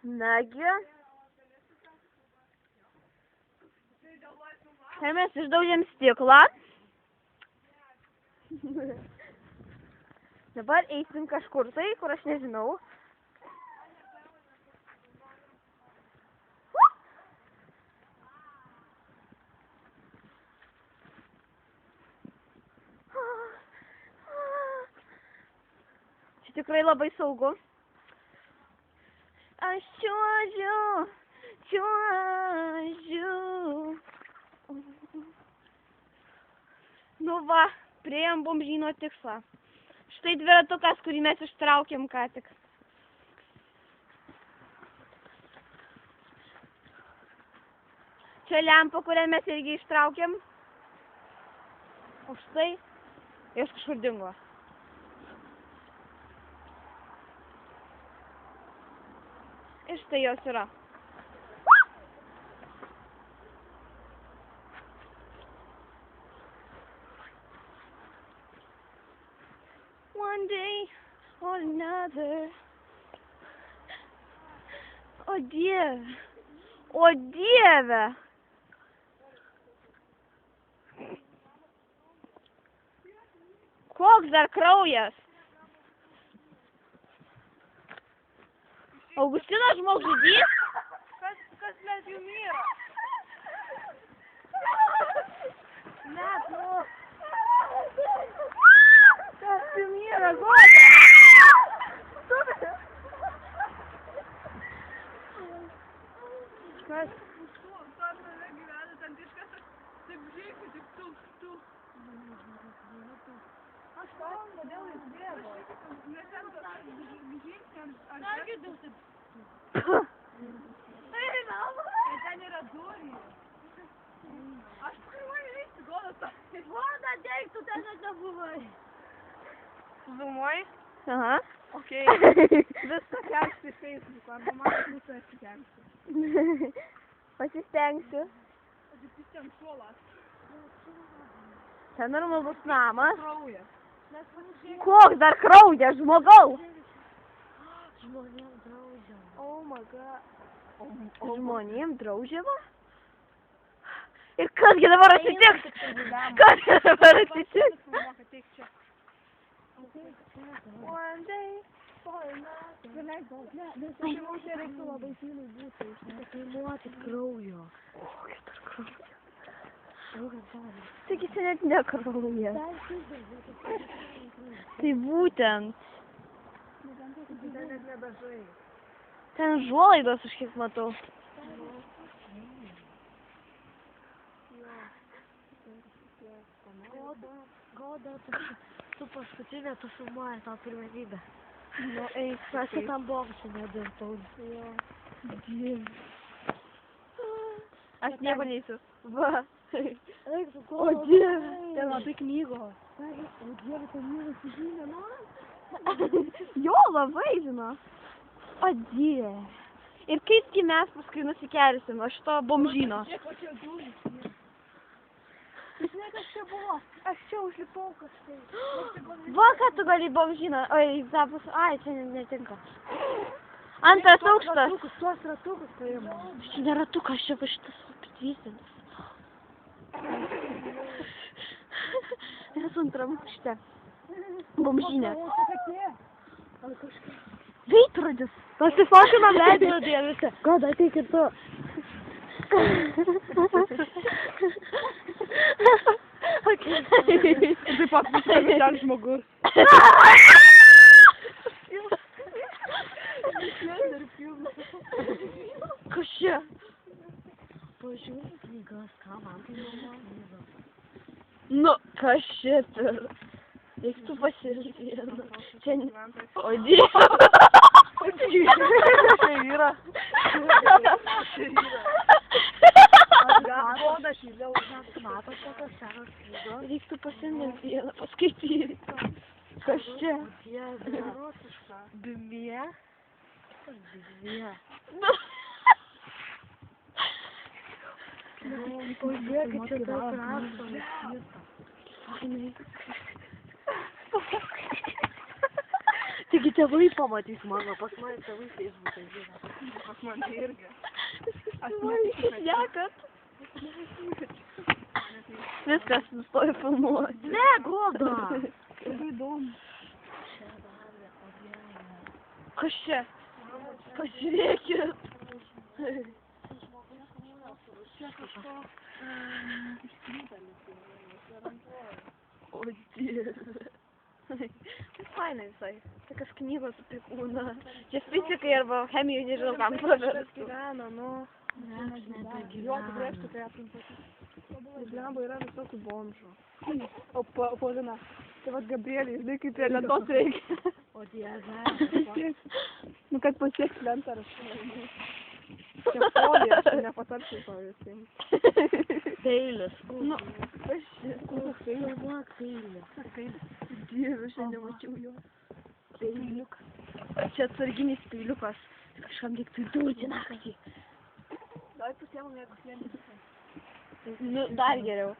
Nagi. Tai mes išdaužėm stiklą. Dabar eisim kažkur tai, kur aš nežinau. Čia tikrai labai saugu. Aš čiuožiu. Nu va, priėjom bomžyno tikslą. Štai dviratukas, kurį mes ištraukėm ką tik. Čia lempa, kurią mes irgi ištraukėm. O štai, jos kažkur dingo. Ir štai jos yra. One day or another. O Dieve. O Dieve. Koks dar kraujas. Augustinas žmogžudys? Kas net jų myra? Net, nu. Kas jų myra, Goda? Kas? Tame gyvena ten kažkas, taip žiūrėkit, tik tu. Aš klausiu, kodėl jis bėgo? Nes ten žingsnį ar žingsnį. Ten yra durys. Aš pirmai reiksiu, Goda. Goda, dėk, tu ten net nebuvai. Zumuoji? Aha. Okei. Viską kelsi į Facebooką, arba man pusę atsikelsi. Pasistengsiu. Jis ten šuolas. Čia normalus namas. Kraujas. Koks dar kraujas, žmogaus? Žmonėm draudžiama. Oh my god. Žmonėm draudžiama? Ir kasgi dabar atsitiks? Kasgi dabar atsitiks? One day for another. Nes mums reiktų labai tyliai būti. Nekainuoti kraujo. Koks dar kraujas? Taigi čia net ne kraujas. Tai būtent. Ten net nedažai. Ten žuolaidos aš kiek matau. Goda, tu paskutinė, tu filmuoji tą pirmenybę. Nu, eik, Mes čia tam bokščiu nedirbtau. Dieve. Aš nieko neįsiu. Va. Eik, tu ko? O Dieve. Ten labai knygos. O Dieve, ten knygos žinė, nu? Jo, labai, žino. O Dieve. Ir kaipgi mes paskui nusikelsim, aš to bomžyno. Žiūrėk, o čia durys. Žinai, kas čia buvo? Aš čia užlipau kažkai. Va, ką tu gali bomžyno. Oi, zapus. Ai, čia netinka. Antras aukštas. Tuos ratukus paėmau. Čia ne ratukas, čia va šitas patvysinis. Esu antram aukšte. Bomžynė. Veidrodis. Pasifokinam veidrodyje visą. Goda, ateik ir tu. Ir taip pat visai ten žmogus. Kas čia? Pažiūrėk knygas, ką man tai mama. Nu, kas šitą? Reiktų pasirinkti vieną. Čia... O Dieve. O Dieve. Čia yra. Goda, šilė užnat, mato kokios senos knygos. Reiktų pasirinkti vieną, paskaityti. Kas čia? Dieve, rusiška. Bimie. Bimie. Pažiūrėk, čia daug rašo. Tik Taigi tėvai pamatys mano, pas mane tėvai Facebook'e žiūri. Pas man irgi. Šnekat. Viskas, nustoju filmuoti. Ne, Goda! Labai įdomu. Kas čia? Pažiūrėkit. O dieve. Fainai visai. Tokios knygos apie kūną. Čia fizikai arba chemijai, nežinau kam praversti. Gyvena, nu. Jo, tikrai aš tokia aplinka. Blemba yra visokių bomžų. O Paulina, tai vat Gabrielė, žinai, kaip prie lentos reikia. O dieve. Nu, kad pasieks lentą, aš čia folija, aš nepatarčiau to visiems. Peilis. Nu, kas čia? Galvok, peilis. Dieve, aš nemačiau jo. Peiliuk. Čia atsarginis peiliukas. Kažkam reiktų įdurti naktį. Davai pasiemam, jeigu slėmė. Nu, dar geriau.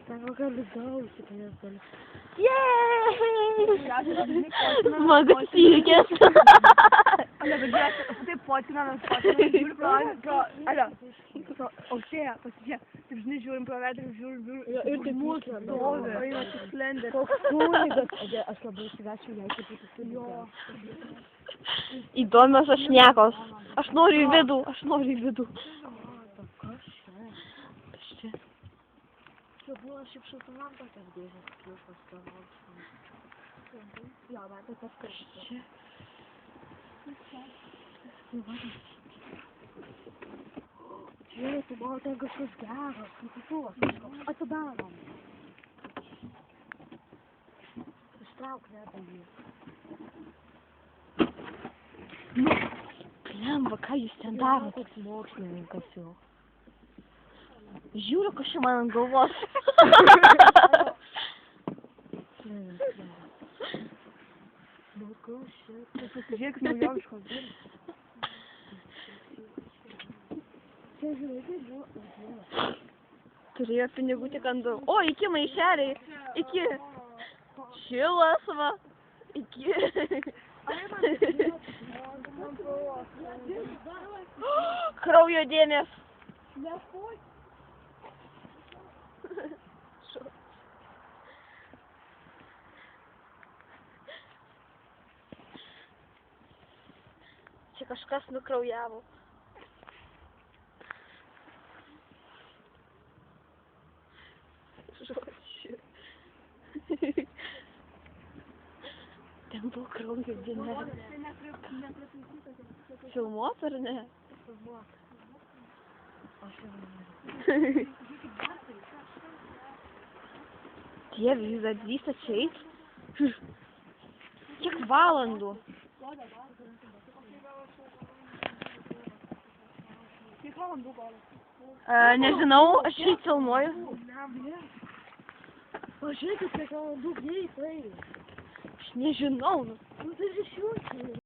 Tavo gali gauti, tai jas gali. Jėj! Smagus įvykis. Ale, bet žiūrėk, taip potinamės, žiūri pro ale, aukštėja, pasižiūrėk, taip žinai, žiūrim pro veidrį, žiūrim, Ir taip mūsų stovi, eina tik slendė. Koks kunigas. Aš labai įsivečiau, jei kaip būtų kunigas. Įdomios aš šnekos. Aš noriu į vidų, aš noriu į vidų. Kas čia? Kas čia? Čia buvo šiaip šiltumam tokias dėžės pliušas tavo. Jo, man tai tas Čia. Žiūrėk, tu buvo ten kažkas geras, skaitytuvas kažkoks. Atidarom. Ištrauk netą jį. Blemba, ką jūs ten darot? Koks mokslininkas jau. Žiūriu, kas čia man ant galvos. Nu, kas čia? Pasižiūrėk, naujoviškos durys. Čia žiūrėk, buvo. Turėjo pinigų tik ant daug. O, iki maišeliai. Iki. Šilas, va. Iki. Kraujo dėmės. Čia kažkas nukraujavo. Žodžiu. Ten buvo kraujo dėmės. Filmuot ar ne? Aš jau noriu. Dieve, jūs dar drįstat čia eit? Kiek valandų? Kiek valandų gali? Nežinau, aš jį filmuoju. O žiūrėkit, kiek valandų greitai. Aš nežinau. Nu tai išjungti.